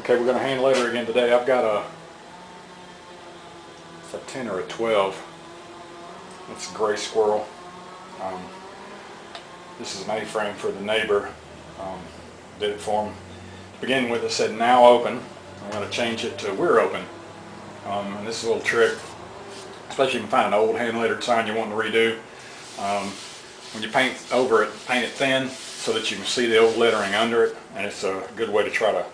Okay, we're going to hand letter again today. I've got it's a 10 or a 12. It's a gray squirrel. Um, this is an A-frame for the neighbor. Did it for him. Beginning with, it said now open. I'm going to change it to we're open. And this is a little trick, especially if you can find an old hand lettered sign you want to redo. When you paint over it, paint it thin so that you can see the old lettering under it, and it's a good way to try to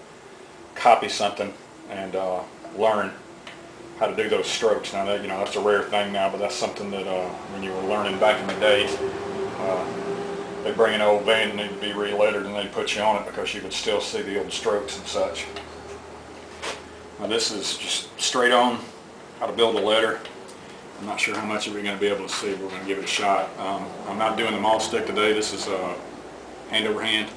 copy something and learn how to do those strokes. Now that, that's a rare thing now, but that's something that when you were learning back in the days, they'd bring an old van and it'd be re-lettered and they'd put you on it because you could still see the old strokes and such. Now this is just straight on how to build a letter. I'm not sure how much of it you're going to be able to see, but we're going to give it a shot. I'm not doing the maul stick today. This is hand over hand.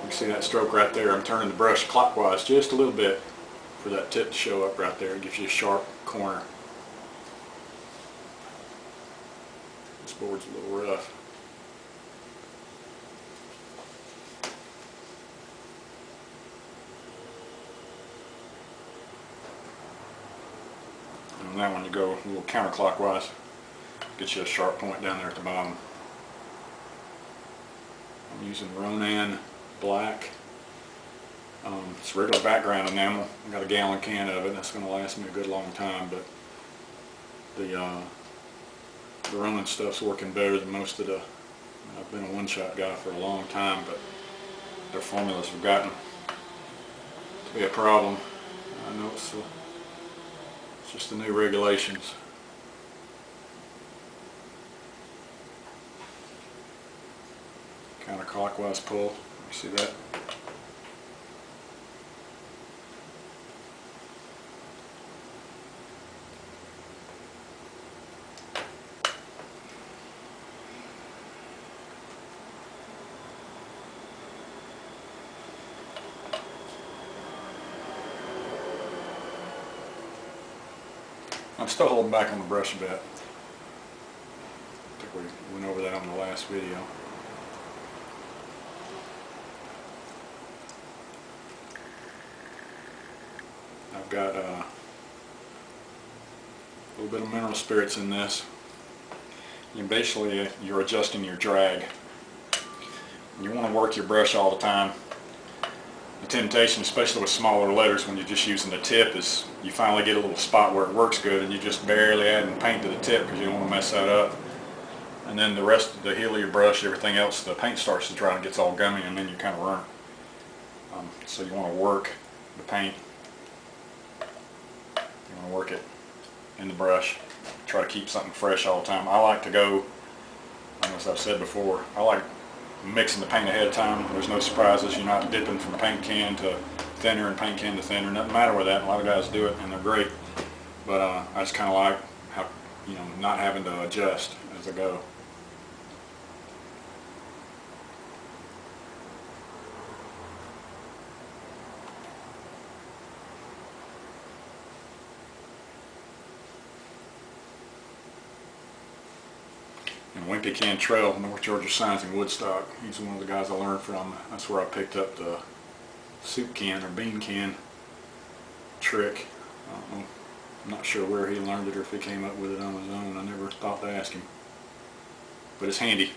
You can see that stroke right there. I'm turning the brush clockwise just a little bit for that tip to show up right there. It gives you a sharp corner. This board's a little rough. And on that one you go a little counterclockwise. Get you a sharp point down there at the bottom. I'm using Ronan black. It's regular background enamel. I got a gallon can of it. That's going to last me a good long time. But the Ronan stuff's working better than most of the. I've been a one-shot guy for a long time, but their formulas have gotten to be a problem. I know it's just the new regulations. Counterclockwise pull. You see that? I'm still holding back on the brush a bit. I think we went over that on the last video. I've got a little bit of mineral spirits in this. And basically you're adjusting your drag. You want to work your brush all the time. The temptation, especially with smaller letters when you're just using the tip, is you finally get a little spot where it works good and you just barely adding paint to the tip because you don't want to mess that up. And then the rest of the heel of your brush, everything else, the paint starts to dry and gets all gummy and then you kind of run. So you want to work the paint. You want to work it in the brush. Try to keep something fresh all the time. I like to go, as I've said before, I like mixing the paint ahead of time. There's no surprises. You're not dipping from paint can to thinner and paint can to thinner. Nothing matter with that. A lot of guys do it and they're great. But I just kind of like how, not having to adjust as I go. And Wimpy Can Trail, North Georgia Signs in Woodstock. He's one of the guys I learned from. That's where I picked up the soup can or bean can trick. I'm not sure where he learned it or if he came up with it on his own. I never thought to ask him. But it's handy.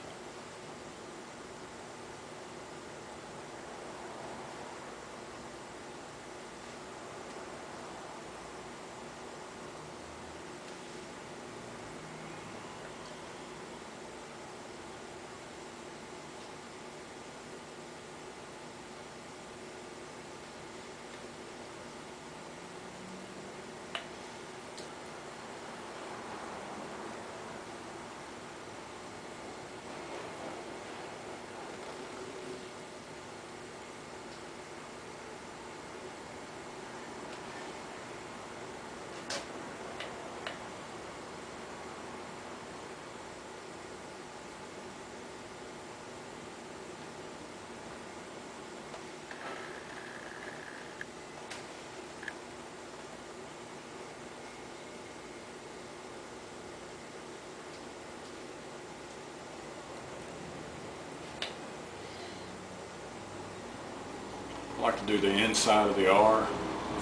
I like to do the inside of the R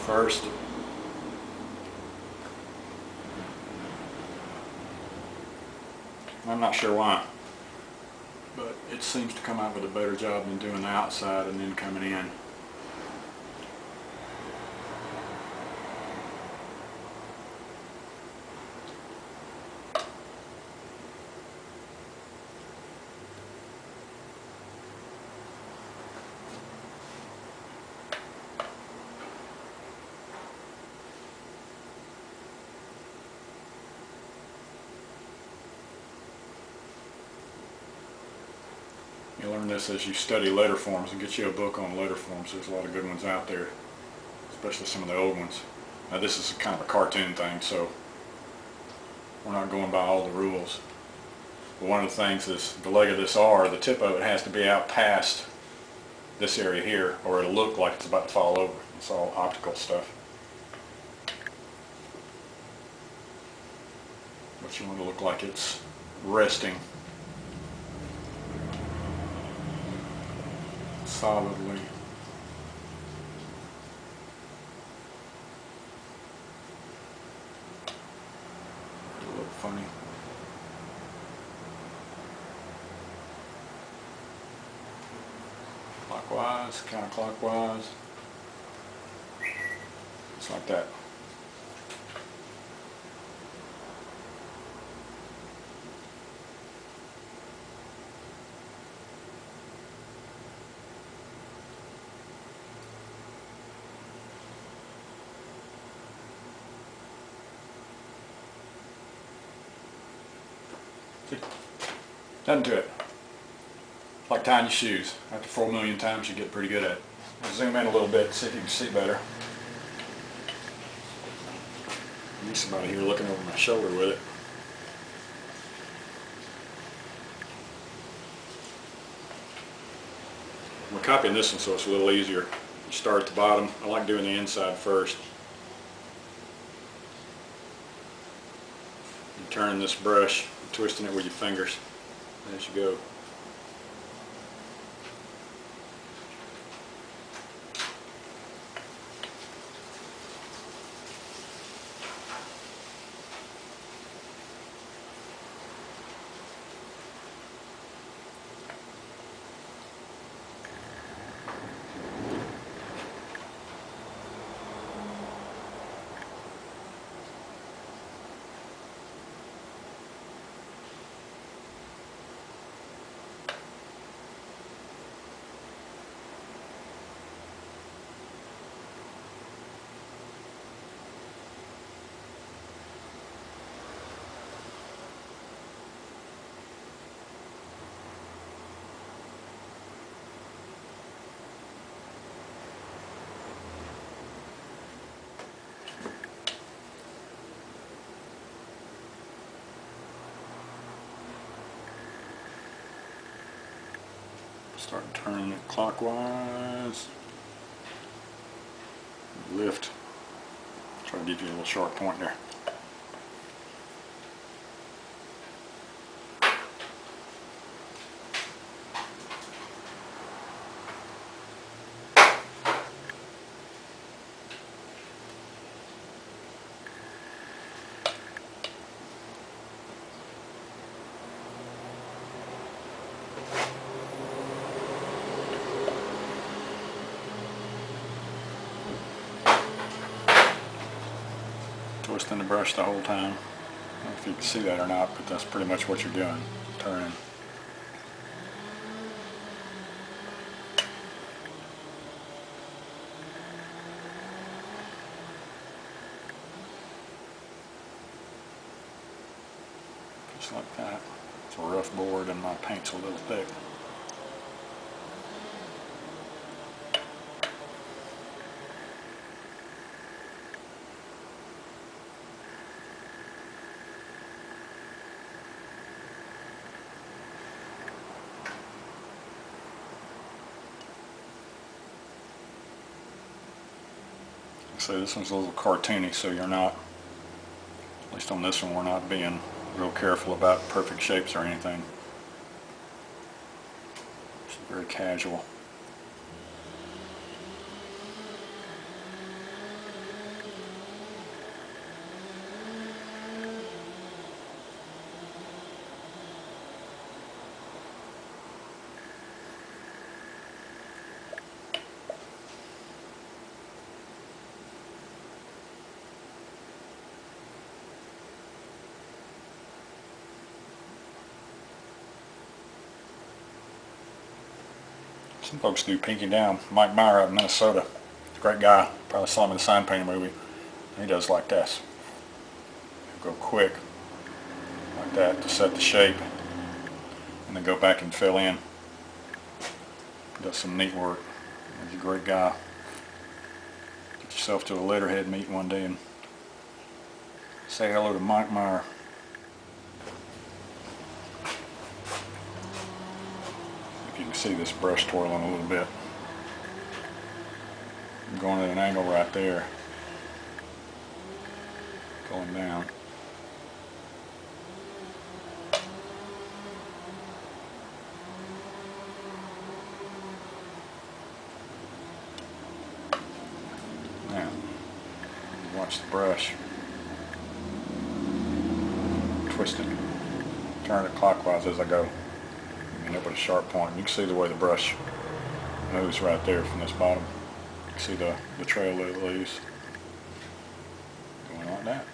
first. I'm not sure why, but it seems to come out with a better job than doing the outside and then coming in. You learn this as you study letter forms, and get you a book on letter forms. There's a lot of good ones out there, especially some of the old ones. Now this is kind of a cartoon thing, so we're not going by all the rules. But one of the things is the leg of this R, the tip of it has to be out past this area here, or it'll look like it's about to fall over. It's all optical stuff. But you want to look like it's resting solidly. It'll look funny. Clockwise, counterclockwise. Just like that. Nothing to it. It's like tying your shoes. After 4 million times you get pretty good at it. I'll zoom in a little bit, see if you can see better. I need somebody here looking over my shoulder with it. I'm copying this one so it's a little easier. You start at the bottom. I like doing the inside first. You turn this brush, twisting it with your fingers as you go. Start turning it clockwise. Lift. Try to give you a little sharp point there. Twisting the brush the whole time. I don't know if you can see that or not, but that's pretty much what you're doing. Turning. Just like that. It's a rough board and my paint's a little thick. So this one's a little cartoony, so you're not, at least on this one, we're not being real careful about perfect shapes or anything. It's very casual. Some folks do pinky down. Mike Meyer out of Minnesota, great guy. Probably saw him in the Sign Painter movie. He does like this. Go quick, like that, to set the shape, and then go back and fill in. Does some neat work. He's a great guy. Get yourself to a letterhead meeting one day and say hello to Mike Meyer. If you can see this brush twirling a little bit. I'm going at an angle right there. Going down. Now, watch the brush. Twist it. Turn it clockwise as I go. And up at a sharp point. You can see the way the brush moves right there from this bottom. You can see the trail that it leaves. Going like that.